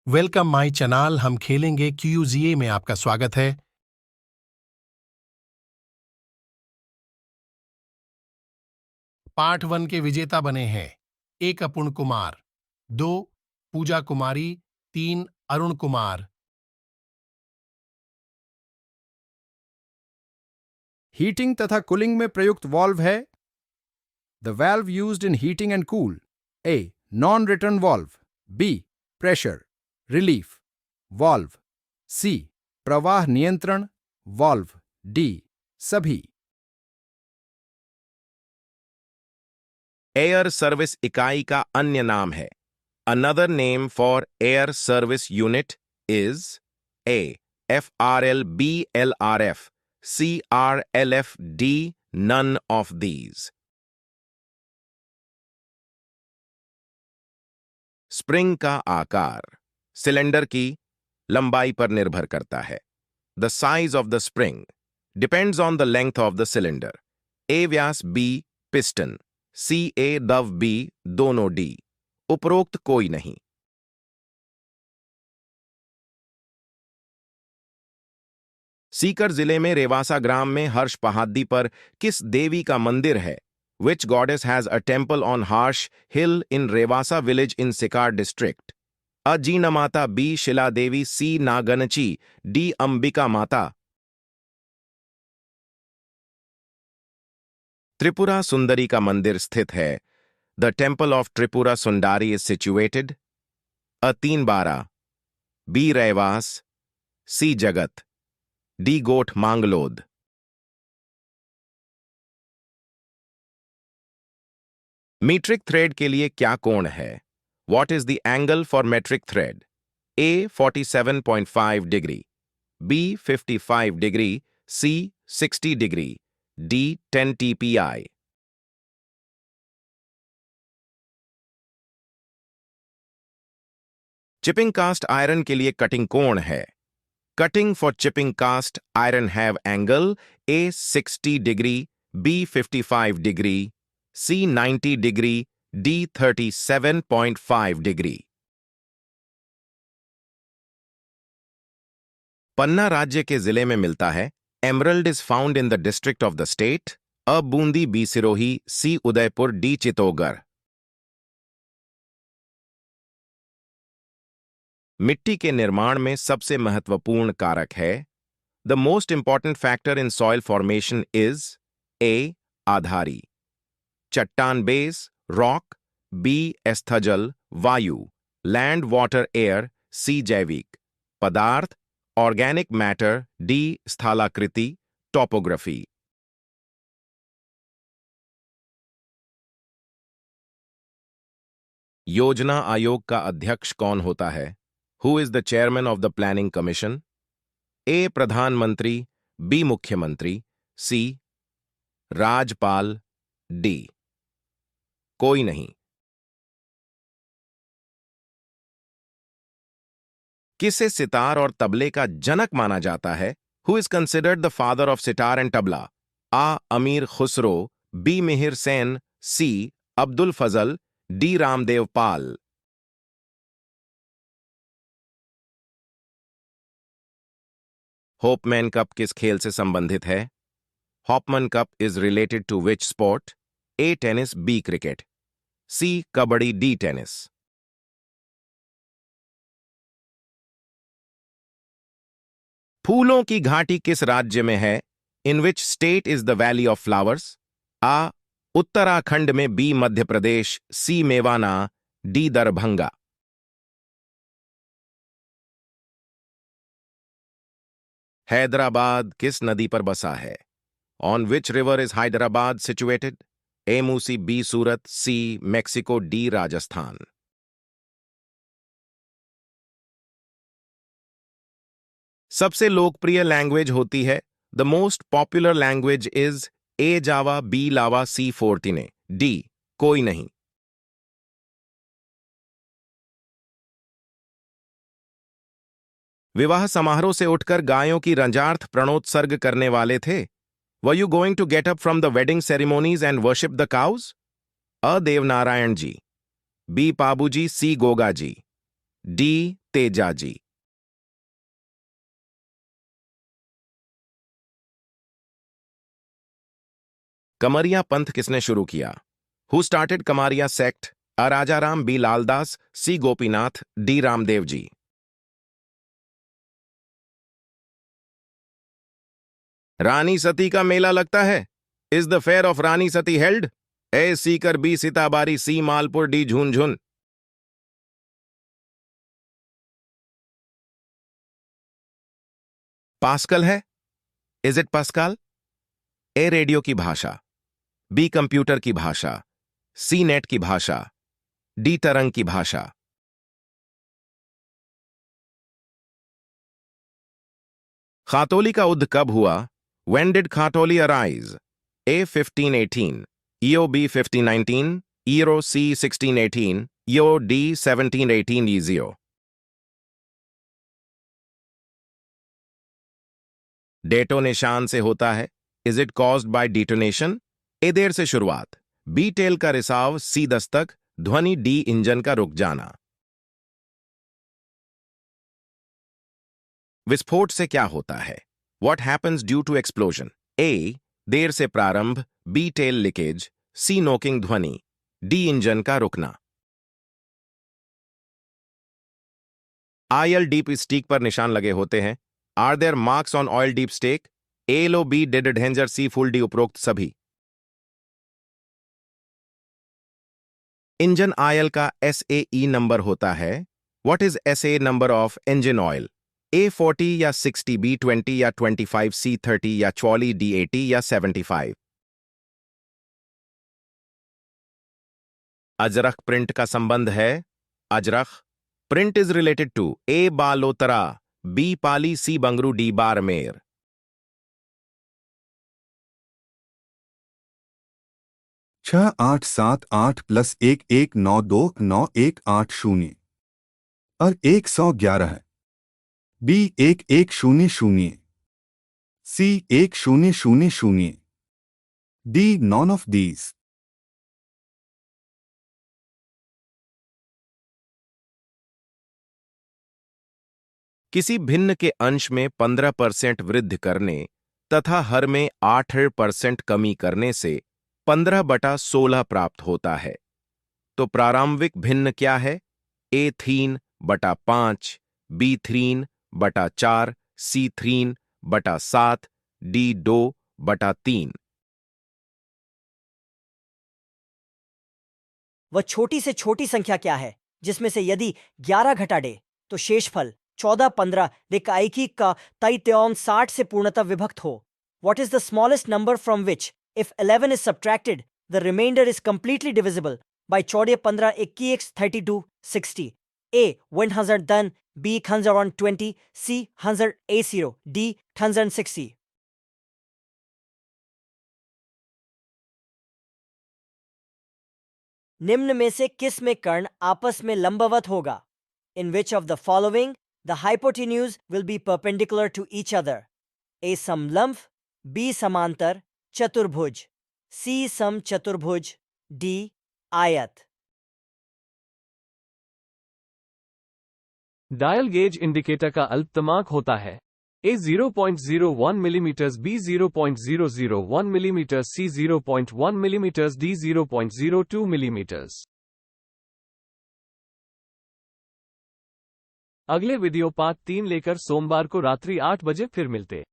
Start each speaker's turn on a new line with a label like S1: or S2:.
S1: Welcome my channel. हम खेलेंगे क्यूजीए में आपका स्वागत है। पार्ट 1 के विजेता बने हैं 1 अपूर्ण कुमार, 2 पूजा कुमारी, 3 अरुण कुमार।
S2: हीटिंग तथा कूलिंग में प्रयुक्त वाल्व है। The valve used in heating and cool: A non return valve, B pressure relief valve, C प्रवाह नियंत्रण वाल्व, डी सभी।
S3: एयर सर्विस इकाई का अन्य नाम है। Another name for air service unit is A FRL-BLRF, CRLF-D, none of these. Spring का आकार सिलेंडर की लंबाई पर निर्भर करता है। The size of the spring depends on the length of the cylinder. A व्यास, बी पिस्टन, सी ए दव बी दोनों डी। उपरोक्त कोई नहीं। सीकर जिले में रेवासा ग्राम में हर्ष पहाड़ी पर किस देवी का मंदिर है? Which goddess has a temple on Harsh Hill in Revasa village in Sikar district? A Jina Mata, B Shila Devi, C Naganachi, D Ambika Mata। Tripura Sundari का मंदिर स्थित है। The temple of Tripura Sundari is situated A तीनबारा, B Revas, C जगत, D गोठ Manglod. Metric thread के लिए क्या कोण है? What is the angle for metric thread? A 47.5 degree, B 55 degree, C 60 degree, D 10 TPI। Chipping cast iron के लिए cutting कोण है। Cutting for chipping cast iron have angle A 60 degree, B 55 degree, C 90 degree, D 37.5 degree। पन्ना राज्य के जिले में मिलता है। Emerald is found in the district of the state. A Bundi, B Sirohi, C Udaipur, D Chittorgarh. मिट्टी के निर्माण में सबसे महत्वपूर्ण कारक है। The most important factor in soil formation is A आधारी, चट्टान बेस रॉक, बी स्थजल वायु, लैंड वाटर एयर, सी जैविक पदार्थ ऑर्गेनिक मैटर, डी स्थलाकृति टॉपोग्राफी। योजना आयोग का अध्यक्ष कौन होता है? Who is the chairman of the planning commission? A प्रधानमंत्री, बी मुख्यमंत्री, सी राज्यपाल, डी कोई नहीं। किसे सितार और तबले का जनक माना जाता है? Who is considered the father of sitar and tabla? A Amir Khusro, B Mihir Sen, C Abdul Fazal, D Ramdev Pal. Hopman cup किस खेल से संबंधित है? Hopman cup is related to which sport? A tennis, B cricket, C kabaddi, D tennis. फूलों की घाटी किस राज्य में है? In which state is the valley of flowers? A Uttarakhand में, B Madhya Pradesh, C मेवाना, D Darbhanga. Hyderabad किस नदी पर बसा है? On which river is Hyderabad situated? A Musi, B Surat, C Mexico, D Rajasthan. सबसे लोकप्रिय लैंग्वेज होती है। The most popular language is A Java, B lava, C फोर्टिने, डी कोई नहीं। विवाह समारोह से उठकर गायों की रंजार्थ प्रणोत्सर्ग करने वाले थे। Were you going to get up from the wedding ceremonies and worship the cows? A Devnarayan ji, B Pabuji, C Goga ji, D Tejaji. Kamariya पंथ किसने शुरू किया? Who started Kamariya sect? A Rajaram, B Laldas, C Gopinath, D Ramdev ji. Rani Sati का मेला लगता है। Is the fair of Rani Sati held? A Sikar, B Sitabari, C Malpur, D Jhunjhun. Pascal है? Is it pascal? A radio की भाषा, बी कंप्यूटर की भाषा, सी नेट की भाषा, डी तरंग की भाषा। खातोली का युद्ध कब हुआ? When did Khatoli arise? A 1518, EO B 1519, ERO C 1618, EO D 1718 EZO। Detonation से होता है। Is it caused by detonation? ए देर से शुरुआत, बी टेल का रिसाव, सी दस्तक, ध्वनि, डी इंजन का रुक जाना। विस्फोट से क्या होता है? What happens due to explosion? A, देर से प्रारंभ, बी टेल लीकेज, सी नोकिंग ध्वनि, डी इंजन का रुकना। ऑयल डीप स्टीक पर निशान लगे होते हैं। Are there marks on oil dipstick? A low, B डेडेड हैंजर, सी फुल डी उपरोक्त सभी। इंजन ऑयल का SAE नंबर होता है। What is SA number of engine oil? A40 या 60, B20 या 25, C30 या 40, D80 या 75। अजरख प्रिंट का संबंध है। Ajrakh print is related to A Balotra, B Pali, C Bangru, D Barmer.
S4: 6878 + 11929180 और 111 है। B 1100, C 1000, D none of these।
S3: किसी भिन्न के अंश में 15% वृद्धि करने तथा हर में 8% कमी करने से 15/16 प्राप्त होता है। तो प्रारंभिक भिन्न क्या है? A 3/5, B 3/4, C 3/7, D 2/3।
S5: वह छोटी से छोटी संख्या क्या है जिसमें से यदि 11 घटा दे तो शेषफल 14-15 रेखाएकी का तैत्योन 60 से पूर्णतः विभक्त हो? What is the smallest number from which, if 11 is subtracted, the remainder is completely divisible by 14-15 21 32 60? A 110, B 120, C 180, D 160। निम्न में से किस में कर्ण आपस में लंबवत होगा? In which of the following the hypotenuse will be perpendicular to each other? A समलंब, B समांतर चतुर्भुज, C समचतुर्भुज, D आयत।
S6: डायल गेज इंडिकेटर का अल्पतमांक होता है। A 0.01 mm, B 0.001 mm, C 0.1 mm, D 0.02 mm। अगले वीडियो पार्ट 3 लेकर सोमवार को रात्रि 8 बजे फिर मिलते।